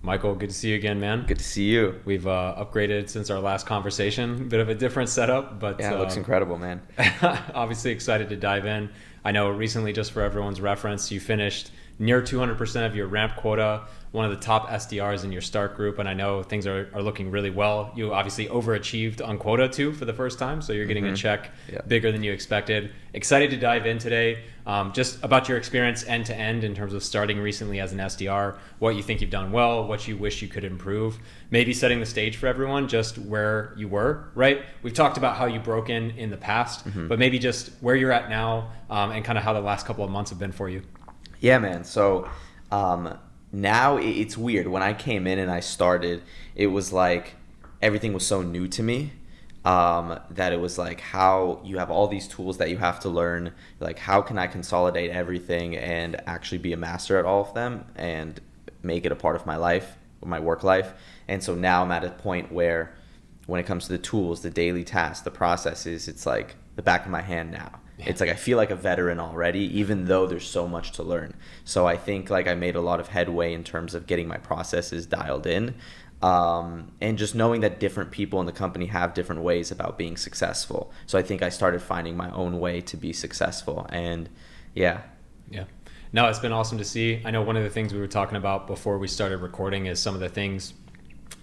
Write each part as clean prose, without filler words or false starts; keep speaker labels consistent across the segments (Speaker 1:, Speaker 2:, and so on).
Speaker 1: Michael, good to see you again, man.
Speaker 2: Good to see you.
Speaker 1: We've upgraded since our last conversation. Bit of a different setup, but
Speaker 2: Yeah, it looks incredible, man.
Speaker 1: obviously excited to dive in. I know recently, just for everyone's reference, you finished near 200% of your ramp quota, one of the top SDRs in your start group, and I know things are looking really well. You obviously overachieved on quota too for the first time, so you're getting a check bigger than you expected. Excited to dive in today, just about your experience end to end in terms of starting recently as an SDR, what you think you've done well, what you wish you could improve, maybe setting the stage for everyone, just where you were, right? We've talked about how you broke in the past, but maybe just where you're at now, and kind of how the last couple of months have been for you.
Speaker 2: Yeah, man. So now it's weird. When I came in and I started, it was like everything was so new to me that it was like how you have all these tools that you have to learn. Like, how can I consolidate everything and actually be a master at all of them and make it a part of my life, my work life? And so now I'm at a point where when it comes to the tools, the daily tasks, the processes, it's like the back of my hand now. It's like I feel like a veteran already, even though there's so much to learn. So I think like I made a lot of headway in terms of getting my processes dialed in, and just knowing that different people in the company have different ways about being successful. So I think I started finding my own way to be successful. And yeah.
Speaker 1: No, it's been awesome to see. I know one of the things we were talking about before we started recording is some of the things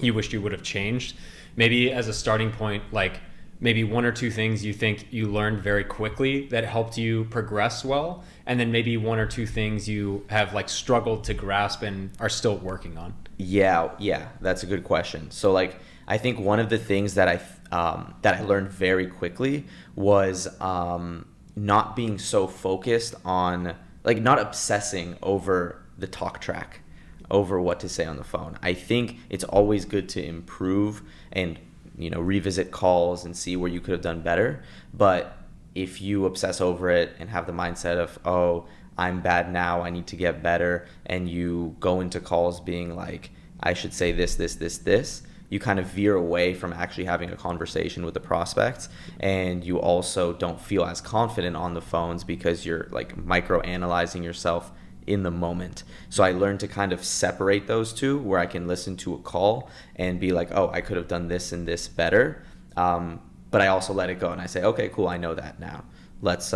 Speaker 1: you wished you would have changed. Maybe as a starting point, like maybe one or two things you think you learned very quickly that helped you progress well, and then maybe one or two things you have like struggled to grasp and are still working on.
Speaker 2: Yeah, that's a good question. So like I think one of the things that I learned very quickly was not being so focused on, like, not obsessing over the talk track, over what to say on the phone. I think it's always good to improve and revisit calls and see where you could have done better. But if you obsess over it and have the mindset of, oh, I'm bad now, I need to get better, and you go into calls being like, I should say this, you kind of veer away from actually having a conversation with the prospects, and you also don't feel as confident on the phones because you're like micro-analyzing yourself in the moment. So I learned to kind of separate those two, where I can listen to a call and be like, oh, I could have done this and this better. But I also let it go and I say, okay, cool, I know that now. Let's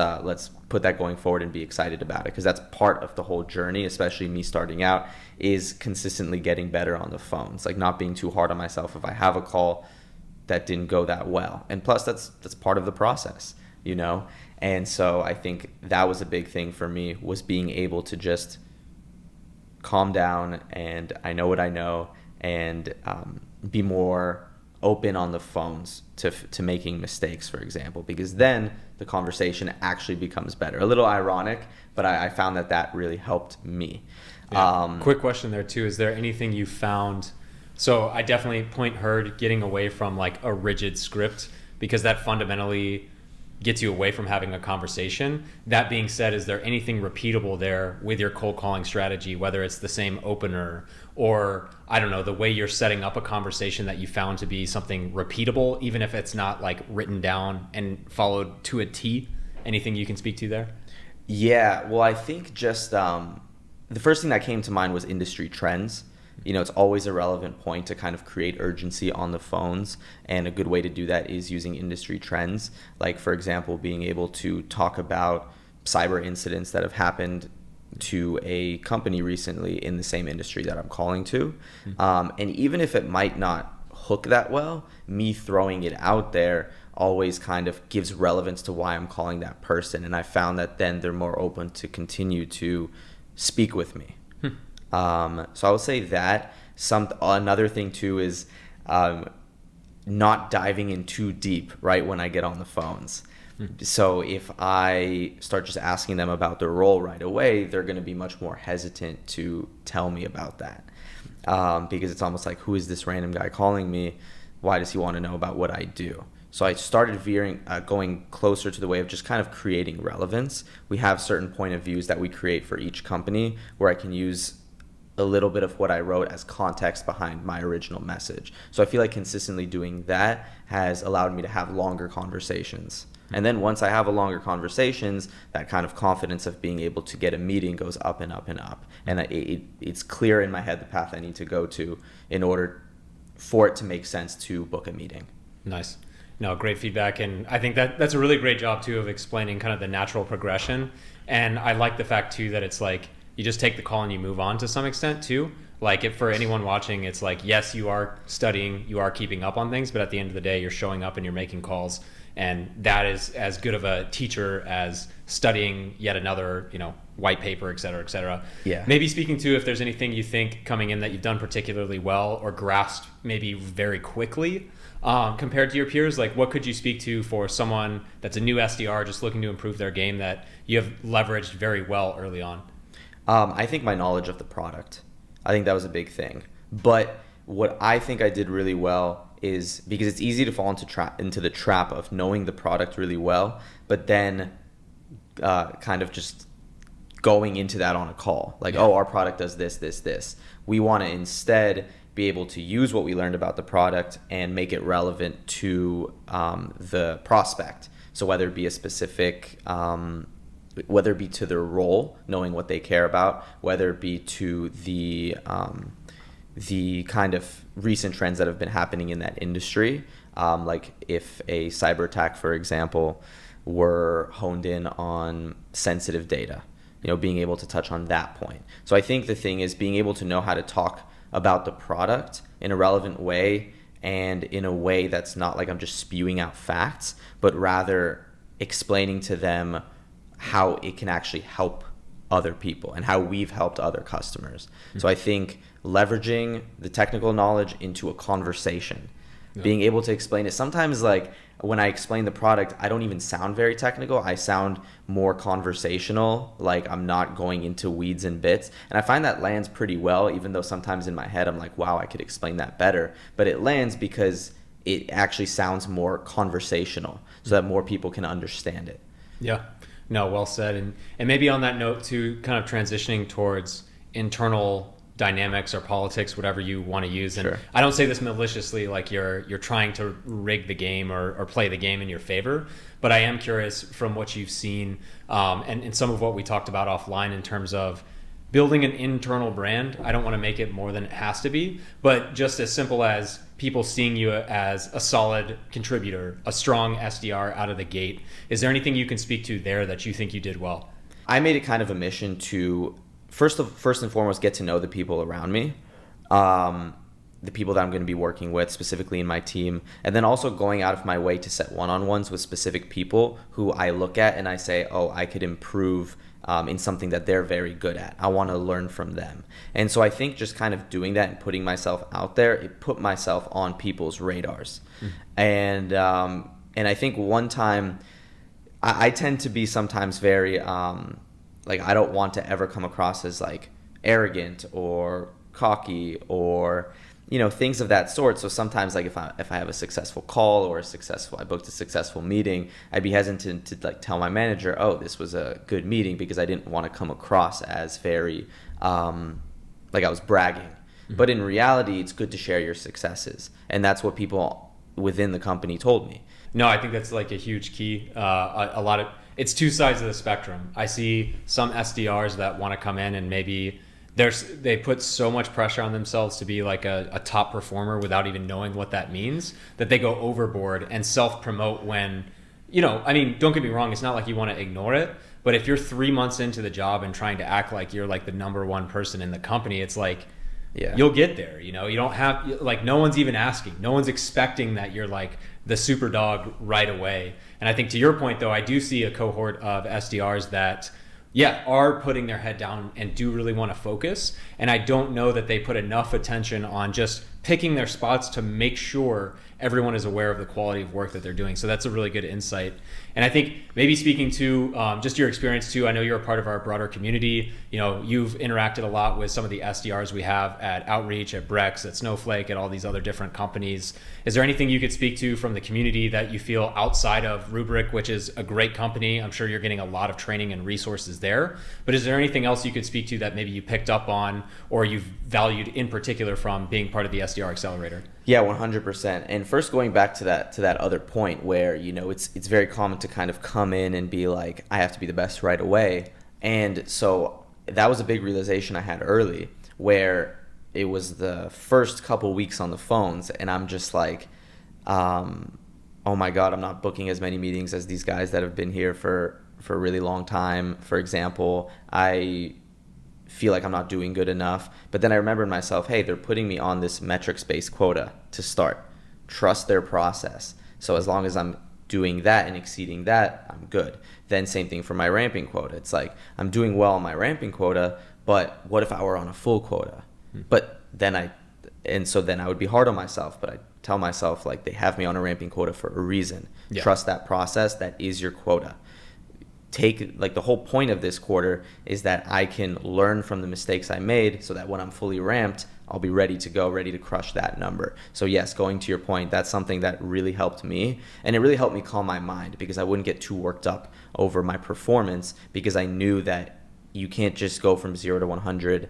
Speaker 2: put that going forward and be excited about it, because that's part of the whole journey, especially me starting out, is consistently getting better on the phones, like not being too hard on myself if I have a call that didn't go that well. And plus that's part of the process, And so I think that was a big thing for me, was being able to just calm down and I know what I know, and be more open on the phones to making mistakes, for example, because then the conversation actually becomes better. A little ironic, but I found that really helped me.
Speaker 1: Yeah. Quick question there too. Is there anything you found? So I definitely heard getting away from like a rigid script, because that fundamentally gets you away from having a conversation. That being said, is there anything repeatable there with your cold calling strategy, whether it's the same opener or, I don't know, the way you're setting up a conversation that you found to be something repeatable, even if it's not like written down and followed to a T? Anything you can speak to there?
Speaker 2: Yeah, well, I think just the first thing that came to mind was industry trends. It's always a relevant point to kind of create urgency on the phones, and a good way to do that is using industry trends. Like, for example, being able to talk about cyber incidents that have happened to a company recently in the same industry that I'm calling to. And even if it might not hook that well, me throwing it out there always kind of gives relevance to why I'm calling that person. And I found that then they're more open to continue to speak with me. So I would say that. Another thing too is not diving in too deep right when I get on the phones. So if I start just asking them about their role right away, they're going to be much more hesitant to tell me about that, because it's almost like, who is this random guy calling me? Why does he want to know about what I do? So I started going closer to the way of just kind of creating relevance. We have certain point of views that we create for each company, where I can use a little bit of what I wrote as context behind my original message. So I feel like consistently doing that has allowed me to have longer conversations And then once I have a longer conversations, that kind of confidence of being able to get a meeting goes up and up and up. And it's clear in my head the path I need to go to in order for it to make sense to book a meeting.
Speaker 1: Nice. No, great feedback. And I think that's a really great job too of explaining kind of the natural progression. And I like the fact too that it's like you just take the call and you move on to some extent too. Like if for anyone watching, it's like, yes, you are studying, you are keeping up on things, but at the end of the day, you're showing up and you're making calls. And that is as good of a teacher as studying yet another, white paper, et cetera, et cetera.
Speaker 2: Yeah.
Speaker 1: Maybe speaking to if there's anything you think coming in that you've done particularly well or grasped maybe very quickly compared to your peers, like what could you speak to for someone that's a new SDR just looking to improve their game that you have leveraged very well early on?
Speaker 2: I think my knowledge of the product. I think that was a big thing. But what I think I did really well is because it's easy to fall into the trap of knowing the product really well, but then kind of just going into that on a call. Like, oh, our product does this, this, this. We want to instead be able to use what we learned about the product and make it relevant to the prospect. So whether it be a specific, whether it be to their role, knowing what they care about, whether it be to the kind of recent trends that have been happening in that industry. Like if a cyber attack, for example, were honed in on sensitive data, being able to touch on that point. So I think the thing is being able to know how to talk about the product in a relevant way and in a way that's not like I'm just spewing out facts, but rather explaining to them how it can actually help other people and how we've helped other customers. So I think leveraging the technical knowledge into a conversation, being able to explain it. Sometimes like when I explain the product, I don't even sound very technical. I sound more conversational, like I'm not going into weeds and bits. And I find that lands pretty well, even though sometimes in my head I'm like, wow, I could explain that better. But it lands because it actually sounds more conversational so that more people can understand it.
Speaker 1: Yeah. No, well said. And maybe on that note too, kind of transitioning towards internal dynamics or politics, whatever you want to use. And
Speaker 2: Sure.
Speaker 1: I don't say this maliciously, like you're trying to rig the game or play the game in your favor, but I am curious from what you've seen and some of what we talked about offline in terms of building an internal brand. I don't want to make it more than it has to be, but just as simple as people seeing you as a solid contributor, a strong SDR out of the gate. Is there anything you can speak to there that you think you did well?
Speaker 2: I made it kind of a mission to first and foremost get to know the people around me, the people that I'm going to be working with specifically in my team, and then also going out of my way to set one-on-ones with specific people who I look at and I say, oh, I could improve in something that they're very good at. I want to learn from them. And so I think just kind of doing that and putting myself out there, it put myself on people's radars. And I think one time I tend to be sometimes very like I don't want to ever come across as like arrogant or cocky or things of that sort. So sometimes like if I have a successful call or I booked a successful meeting, I'd be hesitant to like tell my manager, oh, this was a good meeting, because I didn't want to come across as very like I was bragging. But in reality, it's good to share your successes, and that's what people within the company told me.
Speaker 1: No, I think that's like a huge key. It's two sides of the spectrum. I see some SDRs that want to come in and maybe they put so much pressure on themselves to be like a top performer without even knowing what that means, that they go overboard and self-promote when, don't get me wrong, it's not like you want to ignore it, but if you're 3 months into the job and trying to act like you're like the number one person in the company, it's like, you'll get there. You don't have, like, no one's even asking. No one's expecting that you're like the super dog right away. And I think to your point, though, I do see a cohort of SDRs that, are putting their head down and do really want to focus. And I don't know that they put enough attention on just picking their spots to make sure everyone is aware of the quality of work that they're doing. So that's a really good insight. And I think maybe speaking to just your experience too, I know you're a part of our broader community. You've interacted a lot with some of the SDRs we have at Outreach, at Brex, at Snowflake, at all these other different companies. Is there anything you could speak to from the community that you feel outside of Rubrik, which is a great company? I'm sure you're getting a lot of training and resources there, but is there anything else you could speak to that maybe you picked up on or you've valued in particular from being part of the SDR Accelerator.
Speaker 2: Yeah, 100%. And first, going back to that other point where, you know, it's very common to kind of come in and be like, I have to be the best right away. And so that was a big realization I had early, where it was the first couple weeks on the phones, and I'm just like, oh my God, I'm not booking as many meetings as these guys that have been here for a really long time. For example, I feel like I'm not doing good enough. But then I remembered myself, hey, they're putting me on this metrics-based quota to start. Trust their process. So as long as I'm doing that and exceeding that, I'm good. Then same thing for my ramping quota. It's like, I'm doing well on my ramping quota, but what if I were on a full quota? But then I would be hard on myself, but I tell myself, like, they have me on a ramping quota for a reason. Yeah. Trust that process. That is your quota. The whole point of this quarter is that I can learn from the mistakes I made so that when I'm fully ramped, I'll be ready to go, ready to crush that number. So yes, going to your point, that's something that really helped me. And it really helped me calm my mind, because I wouldn't get too worked up over my performance, because I knew that you can't just go from 0 to 100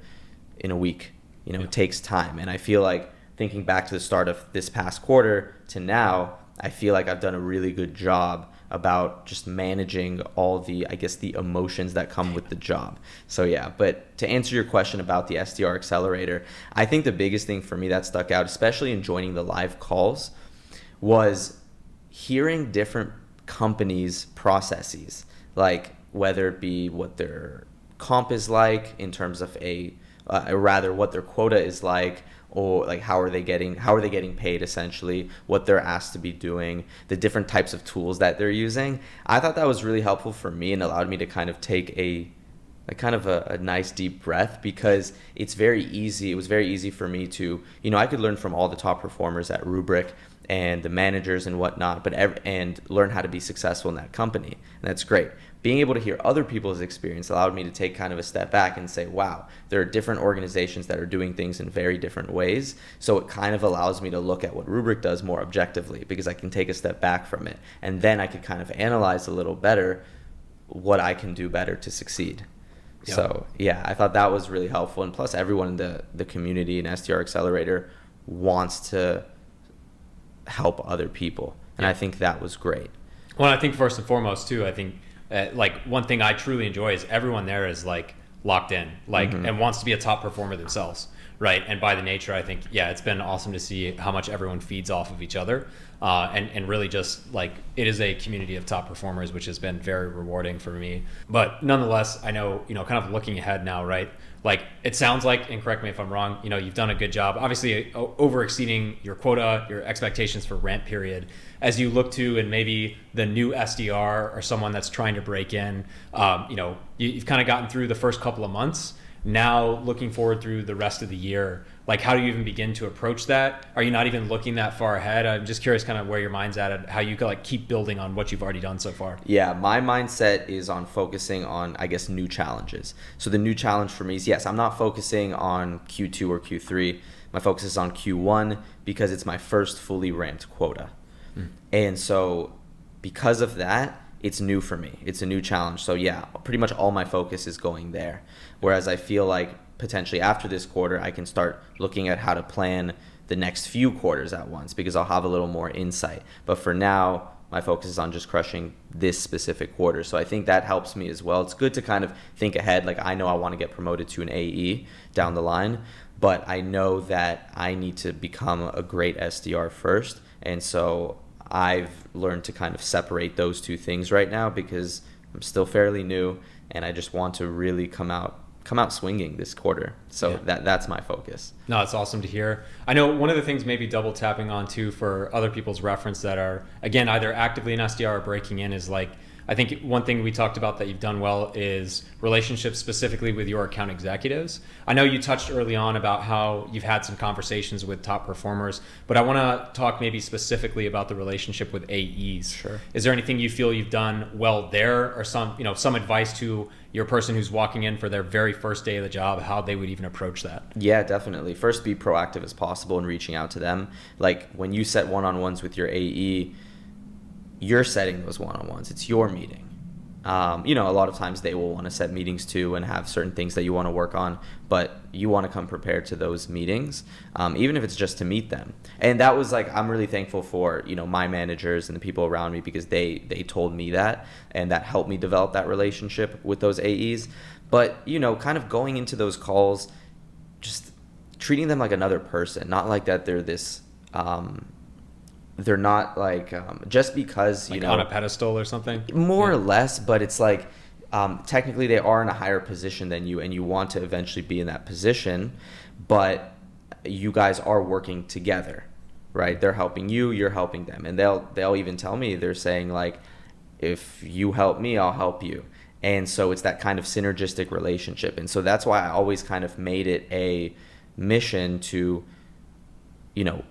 Speaker 2: in a week. You know, It takes time. And I feel like, thinking back to the start of this past quarter to now, I feel like I've done a really good job about just managing all the emotions that come with the job. So yeah, but to answer your question about the SDR Accelerator, I think the biggest thing for me that stuck out, especially in joining the live calls, was hearing different companies' processes, like whether it be what their comp is like in terms of what their quota is like, or like how are they getting paid, essentially, what they're asked to be doing, the different types of tools that they're using. I thought that was really helpful for me and allowed me to kind of take a nice deep breath, because it was very easy for me to, you know, I could learn from all the top performers at Rubrik and the managers and whatnot, and learn how to be successful in that company. And that's great. Being able to hear other people's experience allowed me to take kind of a step back and say, wow, there are different organizations that are doing things in very different ways. So it kind of allows me to look at what Rubrik does more objectively, because I can take a step back from it. And then I could kind of analyze a little better what I can do better to succeed. Yep. So yeah, I thought that was really helpful. And plus, everyone in the community in SDR Accelerator wants to help other people. And I think that was great.
Speaker 1: Well, I think first and foremost too, I think one thing I truly enjoy is everyone there is like locked in, and wants to be a top performer themselves, right? And by the nature, I think, it's been awesome to see how much everyone feeds off of each other, and really just like, it is a community of top performers, which has been very rewarding for me. But nonetheless, I know, kind of looking ahead now, right? Like, it sounds like, and correct me if I'm wrong, you've done a good job, obviously over exceeding your quota, your expectations for ramp period. As you look to, and maybe the new SDR or someone that's trying to break in, you've kind of gotten through the first couple of months. Now looking forward through the rest of the year, like, how do you even begin to approach that? Are you not even looking that far ahead? I'm just curious kind of where your mind's at and how you can like keep building on what you've already done so far.
Speaker 2: Yeah, my mindset is on focusing on, new challenges. So the new challenge for me is, yes, I'm not focusing on Q2 or Q3. My focus is on Q1, because it's my first fully ramped quota. And so because of that, it's new for me. It's a new challenge. So yeah, pretty much all my focus is going there. Whereas I feel like potentially after this quarter, I can start looking at how to plan the next few quarters at once, because I'll have a little more insight. But for now, my focus is on just crushing this specific quarter. So I think that helps me as well. It's good to kind of think ahead. Like, I know I want to get promoted to an AE down the line, but I know that I need to become a great SDR first. And so I've learned to kind of separate those two things right now, because I'm still fairly new and I just want to really come out swinging this quarter. So that's my focus.
Speaker 1: No, it's awesome to hear. I know one of the things maybe double tapping on too for other people's reference that are, again, either actively in SDR or breaking in, is like, I think one thing we talked about that you've done well is relationships specifically with your account executives. I know you touched early on about how you've had some conversations with top performers, but I want to talk maybe specifically about the relationship with AEs.
Speaker 2: Sure.
Speaker 1: Is there anything you feel you've done well there, or some advice to your person who's walking in for their very first day of the job, how they would even approach that?
Speaker 2: Yeah, definitely. First, be proactive as possible in reaching out to them. Like, when you set one-on-ones with your AE, you're setting those one-on-ones. It's your meeting. A lot of times they will want to set meetings too and have certain things that you want to work on, but you want to come prepared to those meetings, even if it's just to meet them. And that was like, I'm really thankful for, my managers and the people around me, because they told me that, and that helped me develop that relationship with those AEs. But, kind of going into those calls, just treating them like another person, not like that they're this, they're not like, just because,
Speaker 1: like on a pedestal or something?
Speaker 2: More or less, but it's like, technically they are in a higher position than you, and you want to eventually be in that position, but you guys are working together, right? They're helping you, you're helping them. And they'll even tell me, they're saying like, if you help me, I'll help you. And so it's that kind of synergistic relationship. And so that's why I always kind of made it a mission to,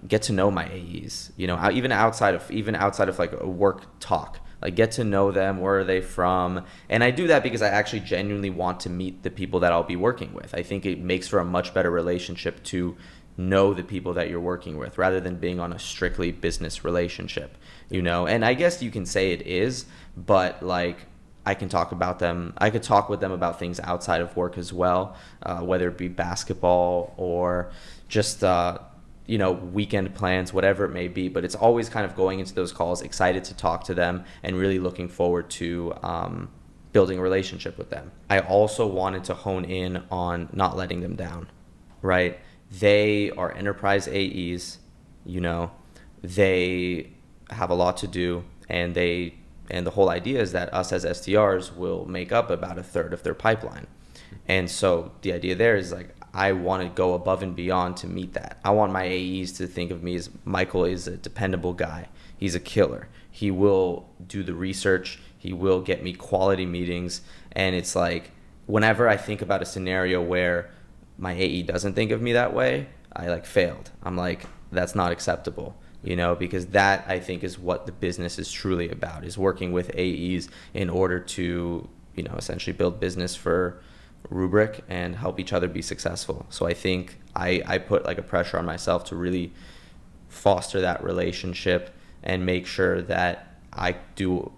Speaker 2: get to know my AEs, even outside of like a work talk, like get to know them. Where are they from? And I do that because I actually genuinely want to meet the people that I'll be working with. I think it makes for a much better relationship to know the people that you're working with, rather than being on a strictly business relationship, and I guess you can say it is, but like, I could talk with them about things outside of work as well, whether it be basketball or just, weekend plans, whatever it may be. But it's always kind of going into those calls excited to talk to them and really looking forward to building a relationship with them. I also wanted to hone in on not letting them down, right? They are enterprise AEs, they have a lot to do, and the whole idea is that us as SDRs will make up about a third of their pipeline. And so the idea there is like, I want to go above and beyond to meet that. I want my AEs to think of me as Michael is a dependable guy. He's a killer. He will do the research. He will get me quality meetings. And it's like, whenever I think about a scenario where my AE doesn't think of me that way, I like failed. I'm like, that's not acceptable, because that, I think, is what the business is truly about, is working with AEs in order to, essentially build business for Rubrik and help each other be successful. So I think I put like a pressure on myself to really foster that relationship and make sure that I do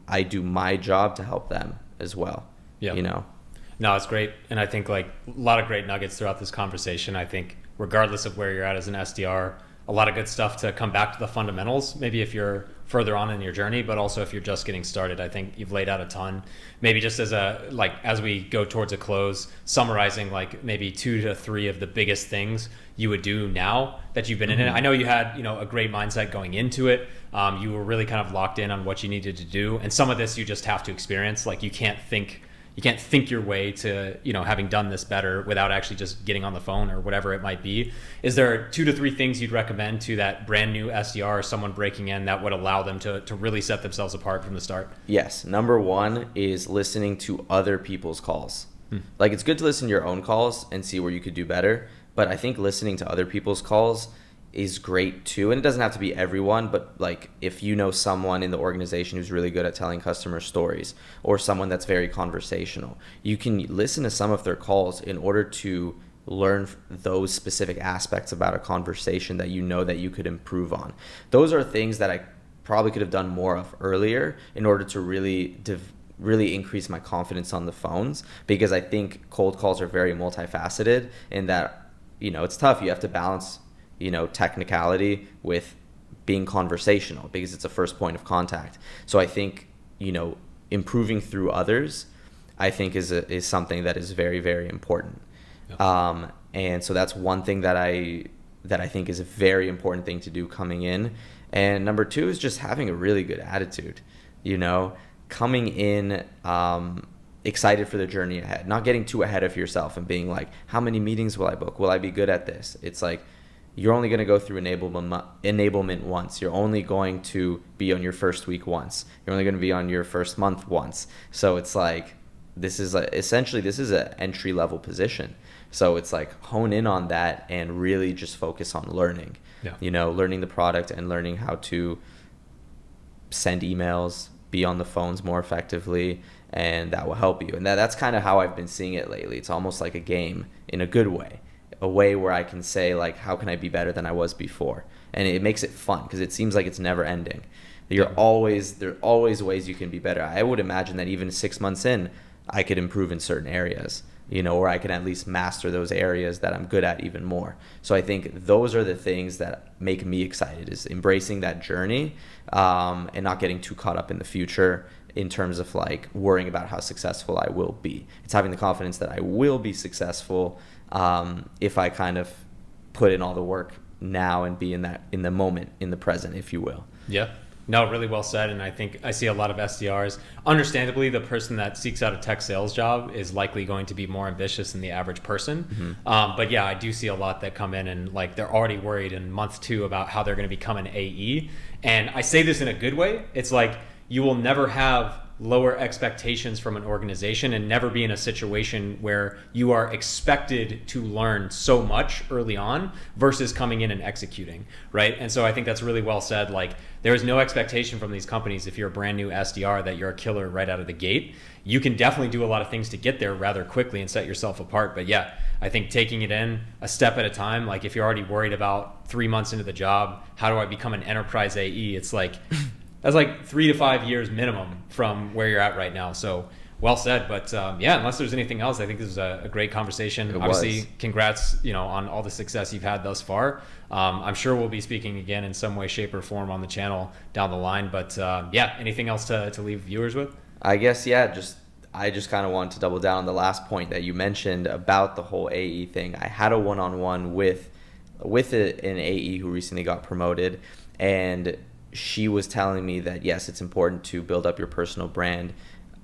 Speaker 2: my job to help them as well.
Speaker 1: Yeah. No, it's great. And I think like a lot of great nuggets throughout this conversation. I think regardless of where you're at as an SDR, a lot of good stuff to come back to the fundamentals, maybe if you're further on in your journey, but also if you're just getting started. I think you've laid out a ton. Maybe just as we go towards a close, summarizing like maybe 2 to 3 of the biggest things you would do now that you've been in it. I know you had, a great mindset going into it. You were really kind of locked in on what you needed to do. And some of this you just have to experience. Like you can't think your way to, having done this better without actually just getting on the phone or whatever it might be. Is there 2 to 3 things you'd recommend to that brand new SDR or someone breaking in that would allow them to really set themselves apart from the start?
Speaker 2: Yes. Number 1 is listening to other people's calls. Like, it's good to listen to your own calls and see where you could do better. But I think listening to other people's calls is great too. And it doesn't have to be everyone, but like if you know someone in the organization who's really good at telling customer stories, or someone that's very conversational, you can listen to some of their calls in order to learn those specific aspects about a conversation that that you could improve on. Those are things that I probably could have done more of earlier in order to really increase my confidence on the phones, because I think cold calls are very multifaceted in that, it's tough. You have to balance technicality with being conversational, because it's a first point of contact. So I think, improving through others, I think is something that is very, very important. Yeah. And so that's one thing that I think is a very important thing to do coming in. And number 2 is just having a really good attitude, coming in, excited for the journey ahead, not getting too ahead of yourself and being like, how many meetings will I book? Will I be good at this? It's like, you're only going to go through enablement once. You're only going to be on your first week once. You're only going to be on your first month once. So it's like, essentially this is an entry level position. So it's like, hone in on that and really just focus on learning. Yeah. Learning the product and learning how to send emails, be on the phones more effectively, and that will help you. And that's kind of how I've been seeing it lately. It's almost like a game in a good way. a way where I can say like, how can I be better than I was before? And it makes it fun because it seems like it's never ending. There are always ways you can be better. I would imagine that even 6 months in, I could improve in certain areas, or I can at least master those areas that I'm good at even more. So I think those are the things that make me excited, is embracing that journey, and not getting too caught up in the future in terms of like worrying about how successful I will be. It's having the confidence that I will be successful, if I kind of put in all the work now and be in the moment, in the present, if you will.
Speaker 1: Yeah. No, really well said. And I think I see a lot of SDRs. Understandably, the person that seeks out a tech sales job is likely going to be more ambitious than the average person. But yeah, I do see a lot that come in and like they're already worried in month 2 about how they're going to become an AE. And I say this in a good way. It's like you will never have lower expectations from an organization and never be in a situation where you are expected to learn so much early on versus coming in and executing, right? And so I think that's really well said. Like, there is no expectation from these companies if you're a brand new SDR that you're a killer right out of the gate. You can definitely do a lot of things to get there rather quickly and set yourself apart. But yeah, I think taking it in a step at a time, like if you're already worried about 3 months into the job, how do I become an enterprise AE? It's like, that's like 3 to 5 years minimum from where you're at right now. So well said. But yeah, unless there's anything else, I think this is a great conversation. Obviously, congrats, on all the success you've had thus far. I'm sure we'll be speaking again in some way, shape, or form on the channel down the line. But yeah, anything else to leave viewers with?
Speaker 2: I guess, yeah, I just kind of want to double down on the last point that you mentioned about the whole AE thing. I had a one-on-one with an AE who recently got promoted, and she was telling me that yes, it's important to build up your personal brand,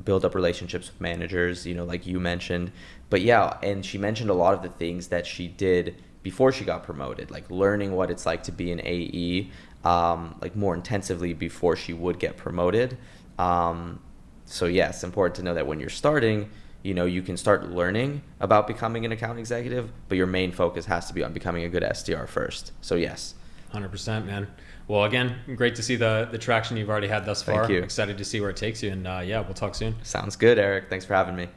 Speaker 2: build up relationships with managers, like you mentioned. But yeah, and she mentioned a lot of the things that she did before she got promoted, like learning what it's like to be an AE, like more intensively before she would get promoted. So yeah, it's important to know that when you're starting, you can start learning about becoming an account executive, but your main focus has to be on becoming a good SDR first. So yes.
Speaker 1: 100%, man. Well, again, great to see the traction you've already had thus far.
Speaker 2: Thank you.
Speaker 1: Excited to see where it takes you. And yeah, we'll talk soon.
Speaker 2: Sounds good, Eric. Thanks for having me.